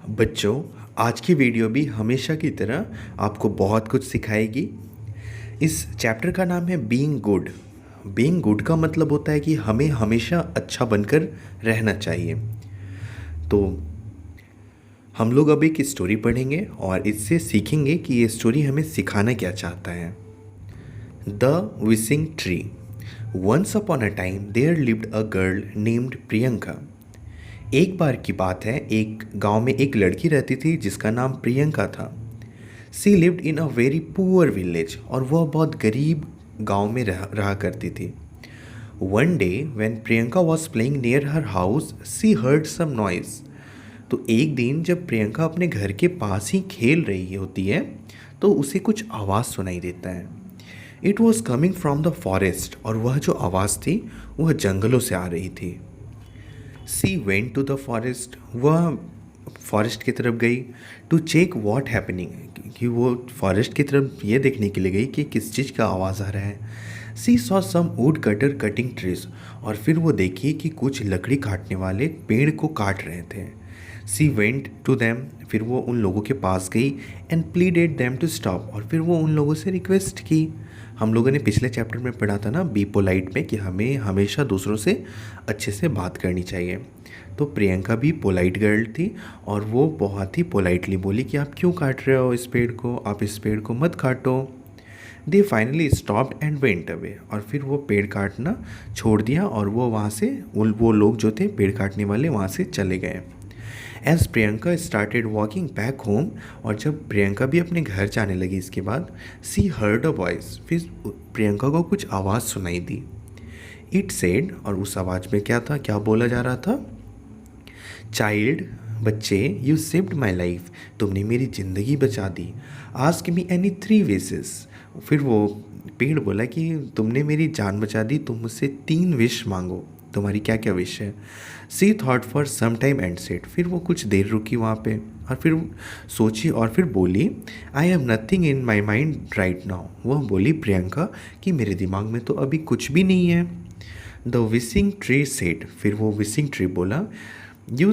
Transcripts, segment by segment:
बच्चों, आज की वीडियो भी हमेशा की तरह आपको बहुत कुछ सिखाएगी। इस चैप्टर का नाम है बीइंग गुड। बीइंग गुड का मतलब होता है कि हमें हमेशा अच्छा बनकर रहना चाहिए। तो हम लोग अब एक स्टोरी पढ़ेंगे और इससे सीखेंगे कि ये स्टोरी हमें सिखाना क्या चाहता है। The wishing tree. Once upon a time there lived a girl named Priyanka. एक बार की बात है, एक गांव में एक लड़की रहती थी जिसका नाम प्रियंका था। She lived in a very poor village, और वह बहुत गरीब गांव में रहा करती थी। One day when Priyanka was playing near her house she heard some noise. तो एक दिन जब प्रियंका अपने घर के पास ही खेल रही होती है तो उसे कुछ आवाज़ सुनाई देता है। It was coming from the forest, और वह जो आवाज़ थी वह जंगलों से आ रही थी। She went to the forest. वह फॉरेस्ट की तरफ गई टू चेक वॉट हैपनिंग, कि वो फॉरेस्ट की तरफ ये देखने के लिए गई कि किस चीज़ का आवाज़ आ रहा है। She saw some wood cutter cutting trees, और फिर वो देखी कि कुछ लकड़ी काटने वाले पेड़ को काट रहे थे। सी वेंट टू दैम, फिर वो उन लोगों के पास गई and pleaded them to stop, और फिर वो उन लोगों से रिक्वेस्ट की। हम लोगों ने पिछले चैप्टर में पढ़ा था ना, बी पोलाइट में, कि हमें हमेशा दूसरों से अच्छे से बात करनी चाहिए। तो प्रियंका भी पोलाइट गर्ल थी और वो बहुत ही पोलाइटली बोली कि आप क्यों काट रहे हो इस पेड़ को, आप इस पेड़ को मत काटो। They finally stopped and went away, और फिर वो पेड़ काटना छोड़ दिया और वो वहाँ से वो लोग जो थे पेड़ काटने वाले वहाँ से चले गए। As Priyanka started walking back home, और जब प्रियंका भी अपने घर जाने लगी इसके बाद, सी हर्ड अ वॉइस, फिर प्रियंका को कुछ आवाज़ सुनाई दी। इट सेड, और उस आवाज़ में क्या था, क्या बोला जा रहा था? चाइल्ड, बच्चे, यू सेव्ड माई लाइफ, तुमने मेरी ज़िंदगी बचा दी। Ask me any three wishes. फिर वो पेड़ बोला कि तुमने मेरी जान बचा दी, तुम मुझसे 3 विश मांगो, तुम्हारी क्या क्या विश है। She thought for some time and said, फिर वो कुछ देर रुकी वहाँ पे और फिर सोची और फिर बोली, I have nothing in my mind right now. वह बोली प्रियंका कि मेरे दिमाग में तो अभी कुछ भी नहीं है। द विशिंग ट्री सेड, फिर वो विशिंग ट्री बोला, you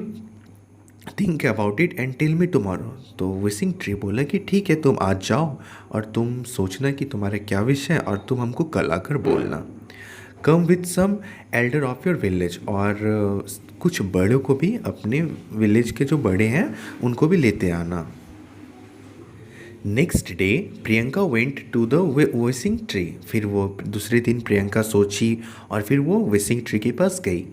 think about it and tell me tomorrow. तो विशिंग ट्री बोला कि ठीक है, तुम आज जाओ और तुम सोचना कि तुम्हारा क्या विश है और तुम हमको कल आकर बोलना। Come with some elder of your village, और कुछ बड़ों को भी, अपने विलेज के जो बड़े हैं उनको भी लेते आना। Next day Priyanka went to the wishing tree, फिर वो दूसरे दिन प्रियंका सोची और फिर वो विशिंग ट्री के पास गई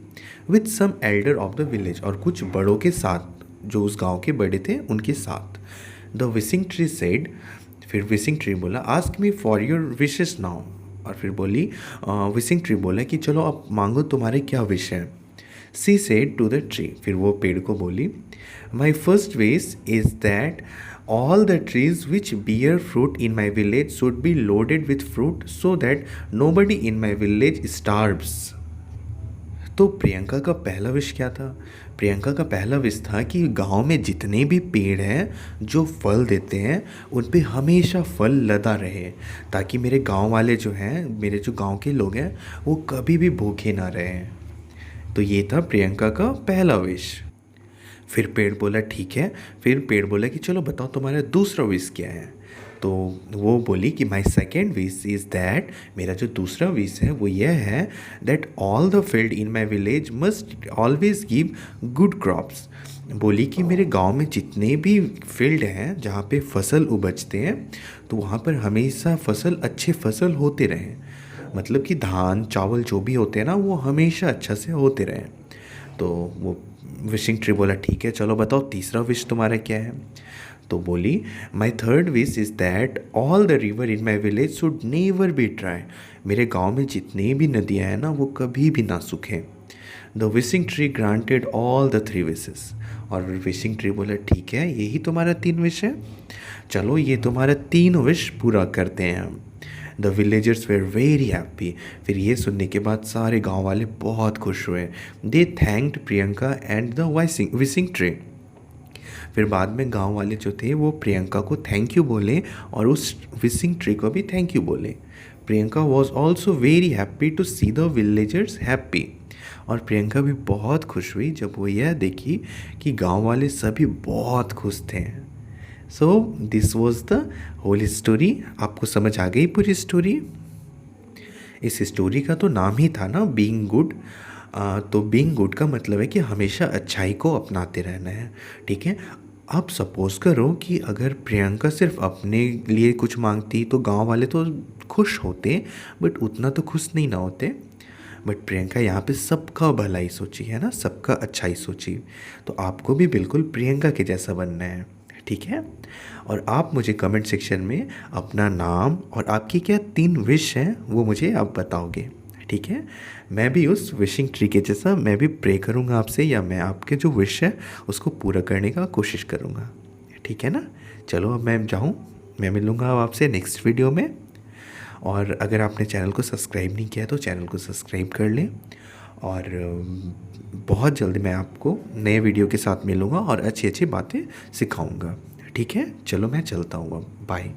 with some elder of the village, और कुछ बड़ों के साथ, जो उस गांव के बड़े थे उनके साथ। द विशिंग ट्री सेड, फिर विशिंग ट्री बोला, ask me for your wishes now, और फिर बोली विशिंग ट्री बोला कि चलो अब मांगो तुम्हारे क्या विश है। She said to the tree, फिर वो पेड़ को बोली, my first wish is that all the trees which bear fruit in my village should be loaded with fruit so that nobody in my village starves। तो प्रियंका का पहला wish क्या था? प्रियंका का पहला विश था कि गांव में जितने भी पेड़ हैं जो फल देते हैं उन पे हमेशा फल लदा रहे, ताकि मेरे गांव वाले जो हैं, मेरे जो गांव के लोग हैं, वो कभी भी भूखे ना रहें। तो ये था प्रियंका का पहला विश। फिर पेड़ बोला ठीक है, फिर पेड़ बोला कि चलो बताओ तुम्हारा दूसरा विश क्या है। तो वो बोली कि my second wish is that, मेरा जो दूसरा विश है वो यह है that all the field in my village must always give good crops. बोली कि मेरे गांव में जितने भी फील्ड हैं जहाँ पे फसल उपजते हैं तो वहाँ पर हमेशा अच्छे फसल होते रहें, मतलब कि धान चावल जो भी होते हैं ना वो हमेशा अच्छा से होते रहें। तो वो विशिंग ट्री बोला ठीक है, चलो बताओ तीसरा विश तुम्हारा क्या है। तो बोली, my third wish is that all the river in my village should never be dry, मेरे गांव में जितनी भी नदियाँ हैं ना वो कभी भी ना सूखें। The wishing tree granted all the 3 wishes, और विशिंग ट्री बोला ठीक है, यही तुम्हारा 3 विश है, चलो ये तुम्हारा 3 विश पूरा करते हैं हम। The villagers were very happy, फिर ये सुनने के बाद सारे गांव वाले बहुत खुश हुए। They thanked Priyanka and the wishing tree, फिर बाद में गांव वाले जो थे वो प्रियंका को थैंक यू बोले और उस विशिंग ट्री को भी थैंक यू बोले। Priyanka was also very happy to see the villagers happy. और प्रियंका भी बहुत खुश हुई जब वो यह देखी कि गांव वाले सभी बहुत खुश थे। So this was the whole story. आपको समझ आ गई पूरी स्टोरी? इस स्टोरी का तो नाम ही था ना बीइंग गुड। तो बीइंग गुड का मतलब है कि हमेशा अच्छाई को अपनाते रहना है, ठीक है। आप सपोज़ करो कि अगर प्रियंका सिर्फ अपने लिए कुछ मांगती तो गांव वाले तो खुश होते, बट उतना तो खुश नहीं ना होते। बट प्रियंका यहाँ पे सबका भलाई सोची है ना, सबका अच्छाई सोची। तो आपको भी बिल्कुल प्रियंका के जैसा बनना है, ठीक है। और आप मुझे कमेंट सेक्शन में अपना नाम और आपकी क्या 3 विश हैं वो मुझे आप बताओगे, ठीक है। मैं भी उस विशिंग ट्री के जैसा मैं भी प्रे करूँगा आपसे, या मैं आपके जो विश है उसको पूरा करने का कोशिश करूँगा, ठीक है ना। चलो अब मैं जाऊँ, मैं मिलूँगा अब आपसे नेक्स्ट वीडियो में। और अगर आपने चैनल को सब्सक्राइब नहीं किया तो चैनल को सब्सक्राइब कर लें। और बहुत जल्दी मैं आपको नए वीडियो के साथ मिलूँगा और अच्छी अच्छी बातें सिखाऊँगा, ठीक है। चलो मैं चलता हूँ अब, बाय।